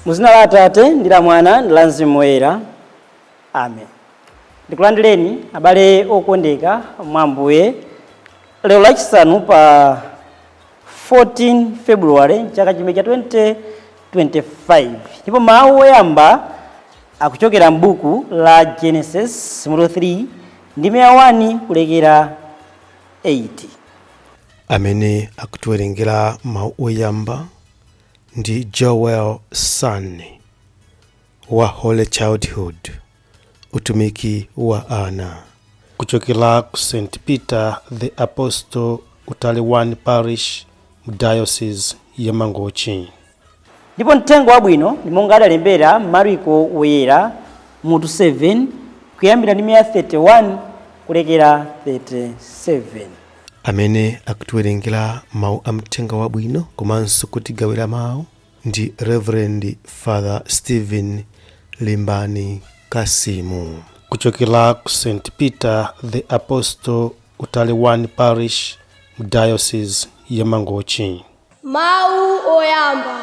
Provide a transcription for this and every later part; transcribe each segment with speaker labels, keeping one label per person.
Speaker 1: Muzina la Atate ndi la Mwana ndi la Mzimu Woyera. Amen. Ndikulandireni abale okondeka mwa Ambuye. Lero lachisanu pa 14 February chaka chimene cha 2025. Ndipo mawu oyamba akuchokera m'buku la Genesis mutu 3 ndime ya 1 kulekera 8.
Speaker 2: Amene akutiwerengera mawu oyamba ndi Joel Son wa Holy Childhood, utumiki wa ana, kuchokera ku St. Peter the Apostle, Utali 1 Parish, Diocese ya Mangochi.
Speaker 1: Ndipo mtengo wabwino ndi monga adalembera Mariko Woyera mutu 7 kuyambira ndime ya 31 kulekera 37.
Speaker 2: Amene akutiwerengera mawu a mtengo wabwino komanso kutigawira mawu ndi Reverend Father Stephen Limbani Kasimu, kuchokera ku St. Peter the Apostle, Utali 1 Parish, Diocese ya Mangochi.
Speaker 3: Mawu oyamba.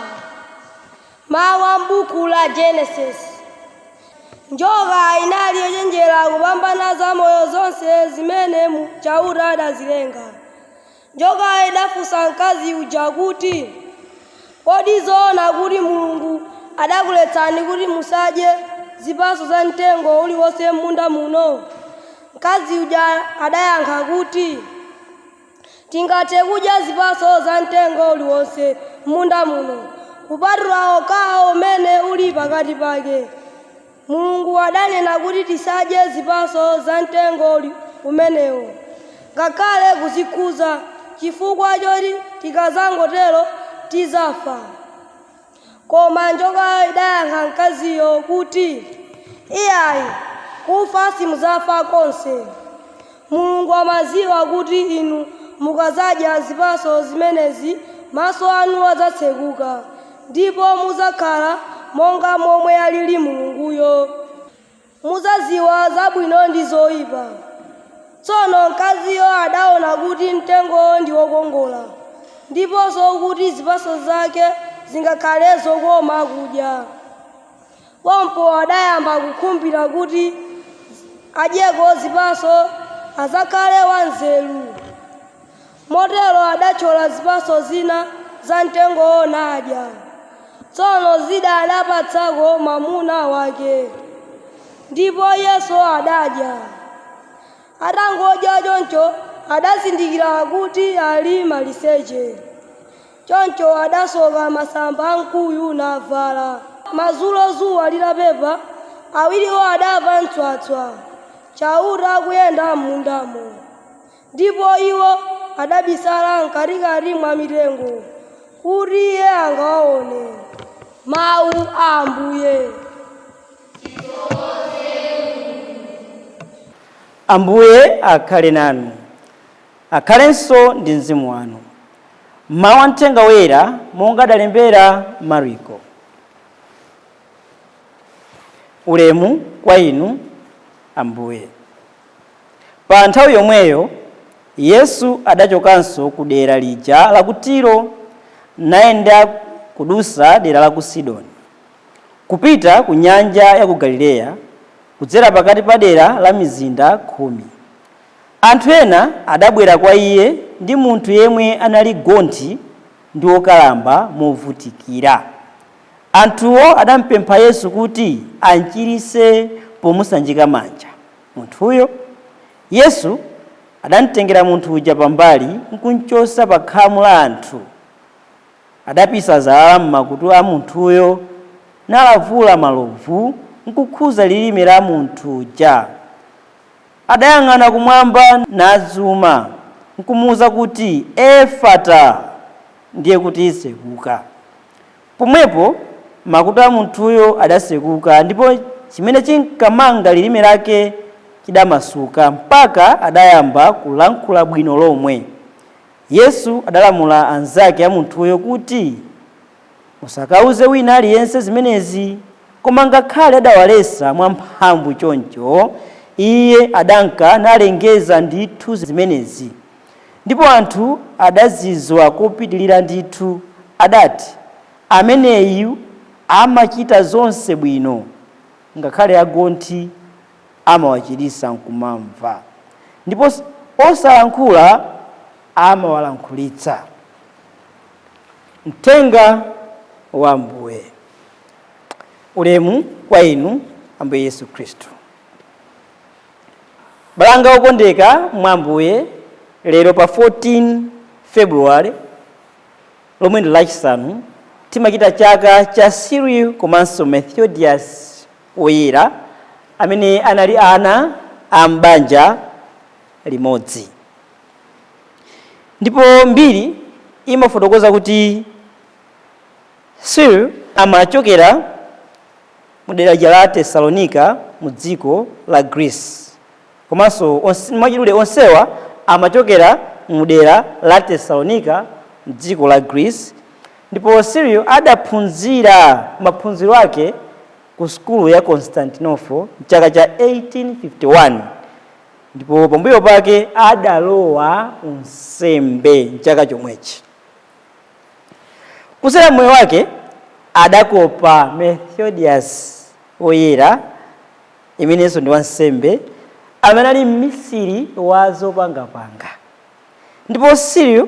Speaker 3: Mawu a m'buku la Genesis. Njoka inali yochenjera kupambana zamoyo zonse zimene mu chauta adazilenga. Njoka idafunsa mkazi uja kuti, kodi zoona kuti Mulungu adakuletsani kuti musadye zipatso za mtengo uliwonse m'munda muno? Mkazi uja adayankha kuti, tingathe kudya zipatso za mtengo uliwonse m'munda muno, kupatula okhawo umene uli pakati pake. Mulungu adanena kuti tisadye zipatso za mtengo umenewo, ngakhale kuzikhuza, chifukwa choti tikazangotero tizafa. Koma njoka idayankha mkaziyo kuti, iyayi, kufa simuzafa konse. Mulungu amadziwa kuti inu mukazadya zipatso zimenezi maso anu adzatsekuka, ndipo muzakhala monga momwe alili Mulunguyo. Muzadziwa zabwino ndi zoyipa. Tsono mkaziyo adaona kuti mtengo ndi wokongola, ndiponso kuti zipatso zake zingakhale zokoma kudya. Pompo adayamba kukhumbira kuti adyeko zipatso azakhale wanzeru. Motero adathyola zipatso zina za mtengowo nadya. Tsono zida adapatsako mwamuna wake, ndipo Yesu adadya. Atangodya choncho adazindikira kuti ali maliseche. Choncho adasoka masamba a mkuyu navala. Madzulo dzuwa litapepa, awiriwo adamva mtswatswa chauta akuyenda m'mundamo. Ndipo iwo adabisala mkatikati mwa mitengo kuti iye angawaone. Mawu a Ambuye.
Speaker 1: Ambuye akhale nanu, akhalenso ndi mzimu wanu. Mawu a mtenga woyera monga adalembera Mariko. Ulemu kwa inu Ambuye. Pa nthawi yomweyo Yesu adachokanso ku dera lija la ku Tiro nayenda kudusa dera la ku Sidoni, kupita ku nyanja ya ku Galileya, kudzera pakati pa dera la mizinda 10. Anthu ena adabwera kwa iye ndi munthu yemwe anali gonthi ndi wokalamba movutikira. Anthuwo adampempha Yesu kuti amchiritse pomusanjika manja. Munthuyo Yesu adamtengera munthu uja pambali nkumchosa pa khamu la anthu. Adapisa zala m'makutu a munthuyo nalavula malovu nkukhuza lilime la munthu uja. Adayang'ana kumwamba nazuma nkumuwuza kuti, efata, ndiye kuti sekuka. Pomwepo makutu a munthuyo adasekuka, ndipo chimene chinkamanga lilime lake chidamasuka mpaka adayamba kulankhula bwino lomwe. Yesu adalamula anzake a munthuyo kuti musakauze wina aliyense zimenezi, koma ngakhale adawalesa mwamphamvu choncho, iye adanka nalengeza ndithu zimenezi. Ndipo anthu adazizwa kopitilira ndithu, adati, ameneyu amachita zonse bwino, ngakhale agonthi amawachirisa nkumamva, ndipo osalankhula amawalankhulitsa. Mthenga wa Ambuye. Ulemu kwa inu Ambuye Yesu Kristu. Balanga okondeka mwa Ambuye, lero pa 14 February lomwe ndi lachisanu, timachita chaka cha Cyril komanso Methodius Woyera amene anali ana a m'banja limodzi. Ndipo mbiri imafotokoza kuti Cyril amachokera mu dera la Tesalonika mu dziko la Greece, komanso mwachidule onsewa amachokera mu dera la Tesalonika mu dziko la Greece. Ndipo Cyril adaphunzira maphunziro ake ku skulu ya Constantinople mchaka cha 1851, ndipo pambuyo pake adalowa unsembe mchaka chomwechi. Kusera moyo wake adakopa Methodius Woyera imenenso ndi wansembe amene ali mmisiri wa zopangapanga. Ndipo Cyril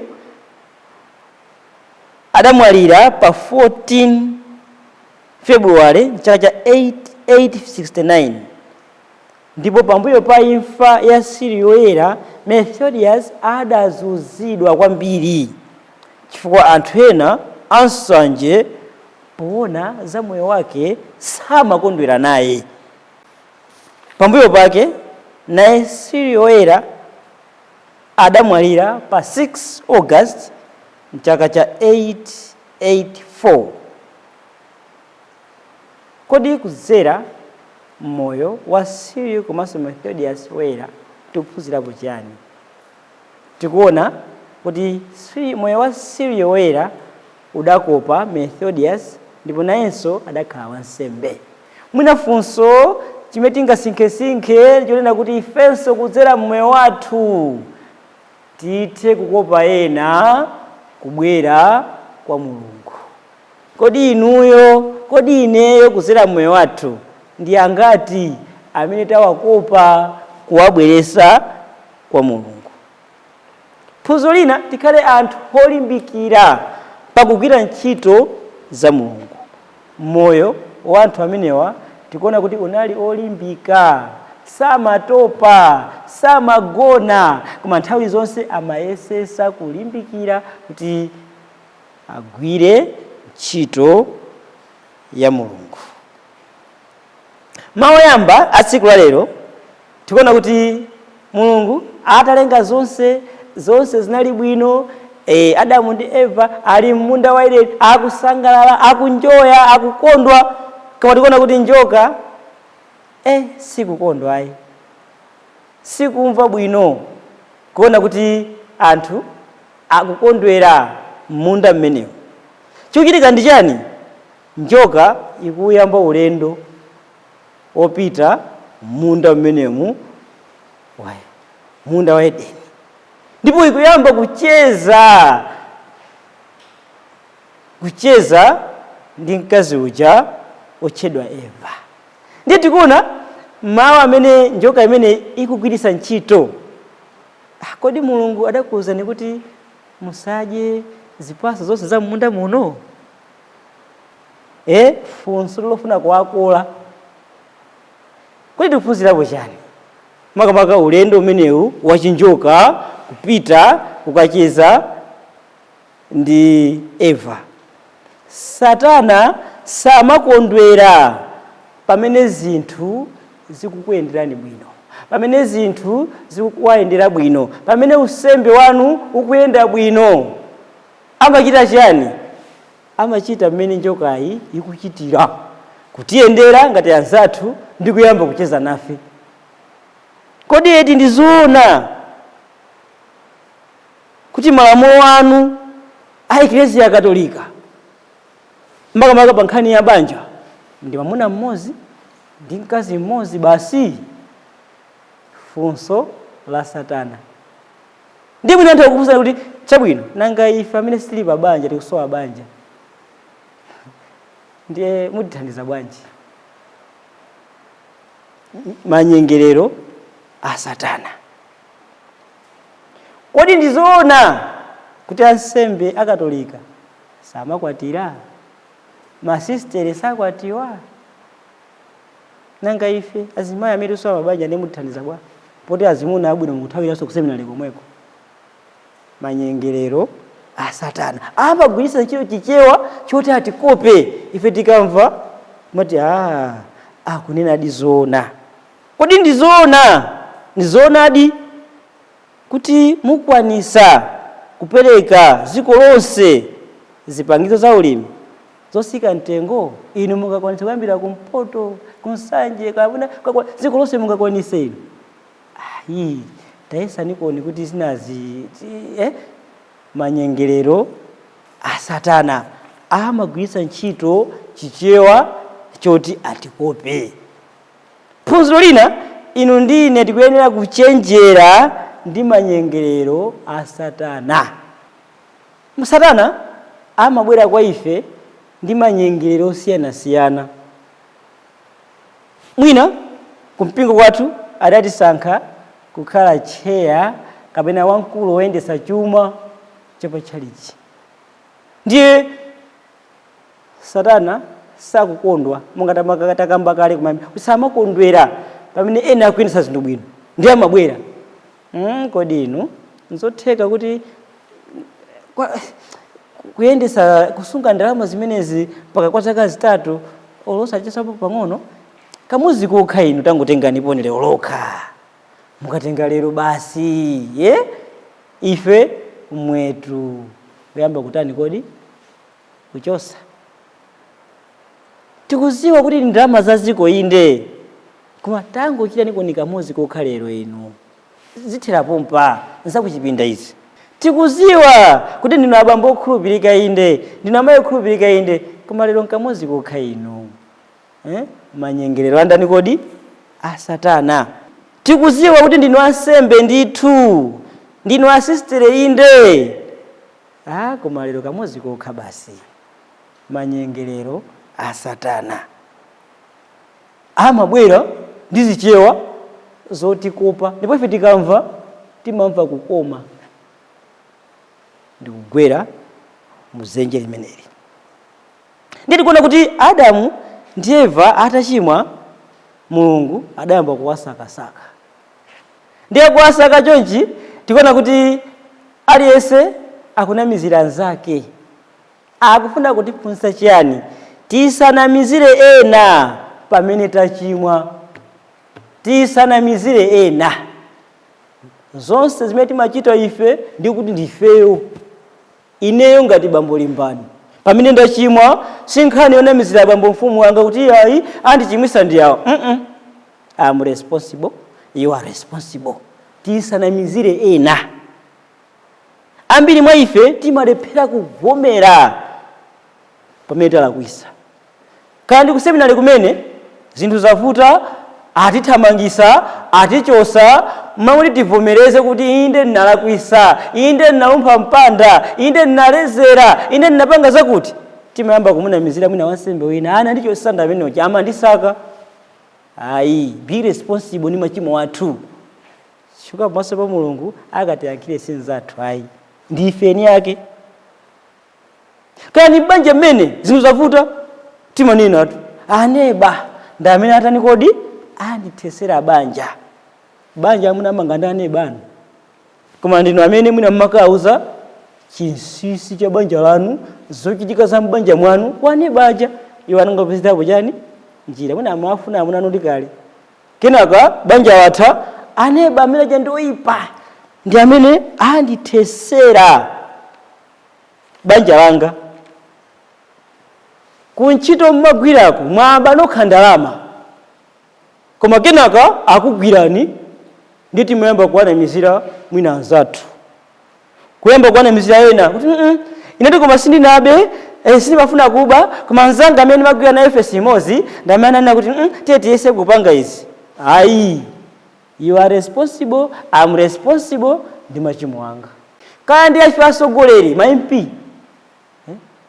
Speaker 1: adamwalira pa 14 February mchaka cha 869. Ndipo pambuyo pa imfa ya Cyril Woyera, Methodius adazunzidwa kwambiri chifukwa anthu ena ansanje poona za moyo wake samakondwera naye. Pambuyo pake naye Cyril Woyera adamwalira pa 6 August mchaka cha 884. Kodi kudzera moyo wa Cyril komanso Methodius Woyera tikuphunzirapo chani? Tikuona kuti moyo wa Cyril Woyera udakopa Methodius ndipo nayenso adakhala wansembe. Mwina funso chimene tingasinkhesinkhe chonena kuti ifenso kudzera moyo wathu tithe kukopa ena kubwera kwa Mulungu. Kodi inuyo, kodi ineyo kudzera moyo wathu ndi angati amene tawakopa kuwabweresa kwa Mulungu? Phunziro lina, tikhale anthu olimbikira pakugwira ntchito za Mulungu. Moyo wa anthu amenewa tikuona kuti unali olimbika, samatopa, samagona, koma nthawi zonse amayesesa kulimbikira kuti agwire ntchito ya Mulungu. Mawu oyamba a tsiku la lero tikuona kuti Mulungu atalenga zonse zinali bwino. Adamu ndi Eva ali m'munda wa Edeni akusangalala, akunjoya, akukondwa. Koma tikuona kuti njoka sikukondwa ayi, sikumva bwino kuona kuti anthu akukondwera m'munda mmenewo. Chikuchitika ndi chani? Njoka ikuyamba ulendo opita m'munda mmenemu munda wa Edeni, ndipo ikuyamba kucheza ndi mkazi uja otchedwa Eva. Ndiye tikuona mawu amene njoka imene ikugwiritsa ntchito. Kodi Mulungu adakuwuzani kuti musadye zipatso zonse za m'munda muno? Funso lofuna kuwakola. Kodi tikuphunzirapo chani? Makamaka ulendo umenewu wachinjoka kupita kukacheza ndi Eva. Satana samakondwera pamene zinthu zikukuyenderani bwino, pamene zinthu zikukuwayendera bwino, pamene usembe wanu ukuyenda bwino. Amachita chani? Amachita mmene njokayi ikuchitira, kutiyendera ngati anzathu ndi kuyamba kucheza nafe. Kodi eti ndizoona kuti malamulo anu a Eklesia Katolika makamaka pa nkhani ya banja ndi mwamuna mmodzi ndi mkazi mmodzi basi? Funso la Satana. Ndi mwina anthu akufunsa kuti chabwino nanga ife amene sitili pa banja tikusowa banja. ndiye mutithandiza bwanji? Manyengerero a Satana. Kodi ndizoona kuti ansembe akatolika samakwatira, masistere sakwatiwa? Nanga ife azimayi amene so mabanja ndi mutithandiza bwa poti azimuna abwino mukuthawiranso kuseminari komweko. Manyengerero a Satana amagwiritsa ntchito chichewa choti atikope, ife tikamva mati akunena dizoona. Kodi ndizoona? Ndizoonadi kuti mukwanisa kupereka dziko lonse zipangizo za ulimi zosika mtengo, inu mungakwanisa kuyambira kumpoto, kunsanje, kapena dziko lonse mungakwanise inu? Ayi, tayesa nikoni kuti zinazi manyengerero a Satana amagwiritsa ntchito chichewa choti atikope. Phunziro lina, inu ndine tikuyenera kuchenjera ndi manyengerero a Satana. Satana amabwera kwa ife ndi manyengerero osiyana-siyana. Mwina kumpingo kwathu adatisankha kukhala cheya kapena wamkulu woyendesa chuma chapatchalichi. Ndiye Satana sakukondwa, monga takamba kale kumami samakondwera pamene ena akuyendesa zinthu bwino, ndiye amabwera. Kodi inu nzotheka kuti kuyendesa kusunga ndalama zimenezi mpaka kwa zaka zitatu olosachesapo pang'ono? Kamuzi kokha inu tangotenganipo lero lokha, mukatenga lero basi ife mwetu kuyamba kutani kodi kuchosa. Tikuziwa kuti ndalama za ziko inde, koma tangochita nikoni kamuzi kokha lero inu zitherapo mpa nsakuchipinda izi. Tikuziwa kuti ndinu abambo okhulupirika inde, ndinu amayi okhulupirika inde, koma lero nkamuzi kokha inu. Manyengerero andani kodi? A Satana. Tikuziwa kuti ndinu ansembe ndithu, ndinu asistere inde, koma lero kamuzi kokha basi. Manyengerero a Satana amabwera ndi zichewa zotikopa, ndipo ife tikamva timamva kukoma ndi kugwera muzenje limeneli. Ndiye tikuona kuti Adamu ndi Eva atachimwa, Mulungu adayamba kuwasakasaka. Ndiye kuwasaka chonchi tikuona kuti aliyense akunamizira anzake. Akufuna kutiphunzitsa chiyani? Tisanamizire ena pamene tachimwa. Tisanamizire ena. Zonse zimene timachita ife ndi kuti ndifeyo. Ineyo ngati bambo Limbani, pamene ndachimwa sinkhani yonamizira bambo mfumu wanga kuti ayi andichimwisa ndi yawo. I'm responsible, you are responsible. Tisanamizire ena. Ambiri mwa ife timalephera kuvomera pamene talakwisa. Kandi kuseminari kumene zinthu zavuta, atithamangisa, atichosa, mwakuti tivomereze kuti inde ndinalakwisa, inde ndinalumpha mpanda, inde ndinalezera, inde ndinapanga zakuti. Timayamba kumunamizira mwina wansembe wina, ndichosa ndamene chama ndisaka. Ayi, be responsible ni machimo athu. Shuka pamaso pa Mulungu akatiyankhire sinzathu ayi. Ndife ni yake. Kani banja mene zinthu zavuta timanena atu. Aneba ndamene atani kodi andithesera banja. Banja amuna manganda anebana. Koma ndinu amene mwina mmakauza chinsisi cha banja lanu, zochitika za mbanja mwanu kwane banja. Iwo anangopezitapo chani? Njira mwina amafuna amuna nondikale. Kenaka banja watha aneba amene jandoipa ndi amene andithesera banja langa. Kunchito mmagwirako mwaba nokha ndalama, koma kenaka akugwirani nditi muyamba kuwanamizira mwina anzathu, kuyamba kuwanamizira ena kuti inati koma sindinabe sindimafuna kuba, koma anzanga amene magwira na Efesi imozi ndamene anena kuti tiyese kupanga izi. Ayi, you are responsible, I'm responsible ndi machimo anga. Kaya ndi achipasogoleri ma MP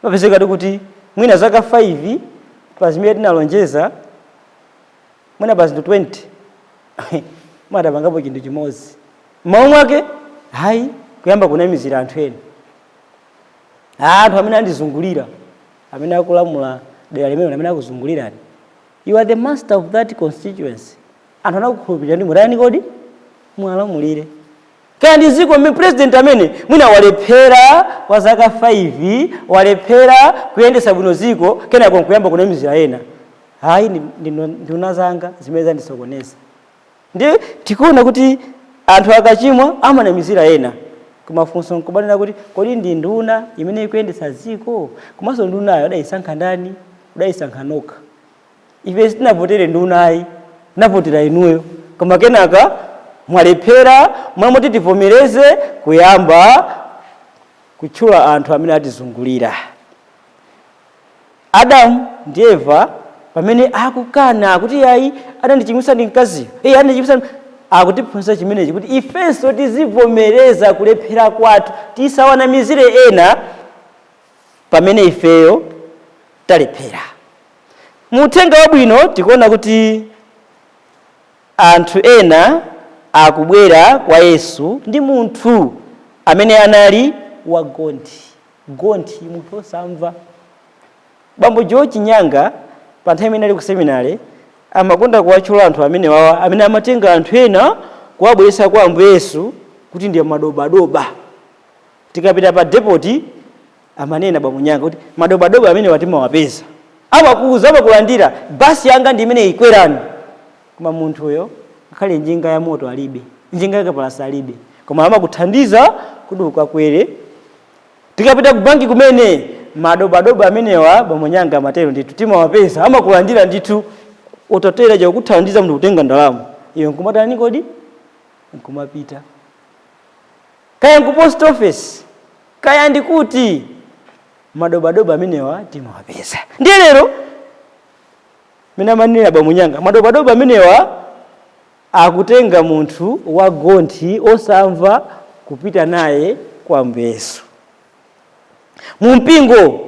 Speaker 1: mapezeka kuti mwina zaka 5 pa zimene tinalonjeza mwina pa zinthu 20 mwadapangapo chinthu chimodzi m'mawu mwake hayi kuyamba kunamizira anthu ena, anthu amene andizungulira, amene akulamula dera limene amene akuzungulirani. You are the master of that constituency. Anthu anakukhulupirira ndi mutani kodi mwalamulire. Kaya ndi ziko mmene president amene mwina walephera kwa zaka 5 walephera kuyendesa bwino ziko kena kuyamba kunamizira ena. Hayi nduna zanga zimene zandisokoneza. Ndi tikuona kuti anthu akachimwa amanamizira ena. Kumafunso nkubanira kuti kodi ndi nduna imene ikuyendesa ziko komanso ndunayo adayisankha ndani, udayisankha nokha. Ife sitinavotere ndunayi, tinavotera inuyo. Koma kenaka mwalephera mwamoti tivomereze kuyamba kutchula anthu amene atizungulira. Adamu ndi Eva pamene akukana kuti ayi adandichimwisa ndi mkaziyo, adandichimwisa, akutiphunzitsa chimenechi kuti ifenso tizivomereza kulephera kwathu, tisawanamizire ena pamene ifeyo talephera. Muthenga wabwino tikuona kuti anthu ena akubwera kwa Yesu ndi munthu amene anali wagonthi. Gonthi munthu osamva. Bambo George Nyanga pa nthawi imene ali ku seminary amakonda kuwatchula anthu amene wawa amene amatenga anthu ena kuwabweretsa kwa Ambuye Yesu kuti ndiye madobadoba. Tikapita pa depot amanena Bambo Nyanga kuti madobadoba amene watimawapeza. Amakuuza amakulandira basi yanga ndi imene ikwerani. Koma munthu uyo ngakhale njinga ya moto alibe, njinga ya kapalasa alibe, koma amakuthandiza kuti ukakwere. Tikapita ku banki kumene madobadoba amenewa Bambo Nyanga amatero ndithu timawapeza, amakulandira ndithu utotera ja kuthandiza munthu kutenga ndalama. Iyo nkumatani kodi? Nkumapita. Kaya ku post office, kaya ndikuti madobadoba amenewa timawapeza. Ndiye lero mina manira Bambo Nyanga madobadoba amenewa akutenga munthu wagonthi osamva kupita naye kwa Ambuye Yesu. Mumpingo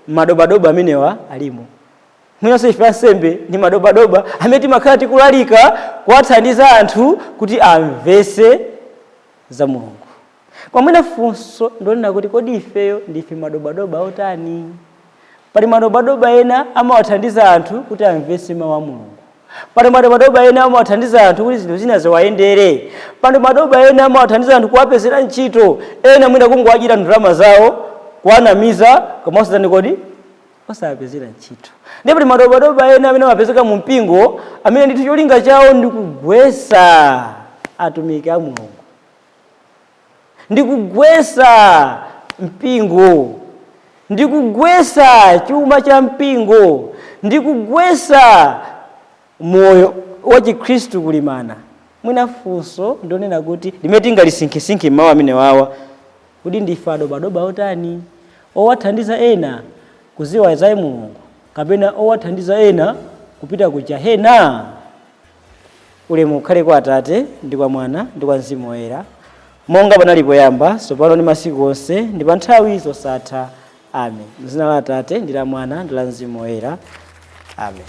Speaker 1: madobadoba amenewa alimo. Mwinanso ife ansembe ndi madobadoba amene timakhala tikulalika kuwathandiza anthu kuti amvese za Mulungu. Kwa mwina funso ndonena kuti kodi ifeyo ndife madobadoba otani? Pali madobadoba ena amawathandiza anthu kuti amvese mawu a Mulungu. Pali madobadoba ena amawathandiza anthu kuti zinthu zina ziwayendere. Pali madobadoba ena amawathandiza anthu kuwapezera ntchito. Ena mwina kungowachita ndalama zawo kuwanamiza koma osatani kodi osapezera ntchito. Ndipo pali madobadoba ena amene amapezeka mu mpingo amene ndithu cholinga chawo ndi kugwesa atumiki a Mulungu, ndi kugwesa mpingo, ndi kugwesa chuma cha mpingo, ndi kugwesa moyo wa Chikhristu kulimana. Mwina funso ndonena kuti limene tingalisinkhisinkhe mawu amene wawa kuti ndife adobadoba otani? Owathandiza ena kuziwa za Mulungu kapena owathandiza ena kupita ku Jehena? Ulemu ukhale kwa Atate ndi kwa Mwana ndi kwa Mzimu Woyera, monga panali poyamba, tsopano ndi masiku onse ndi pa nthawi zosatha. Amen. M'dzina la Atate ndi la Mwana ndi la Mzimu Woyera. Amen.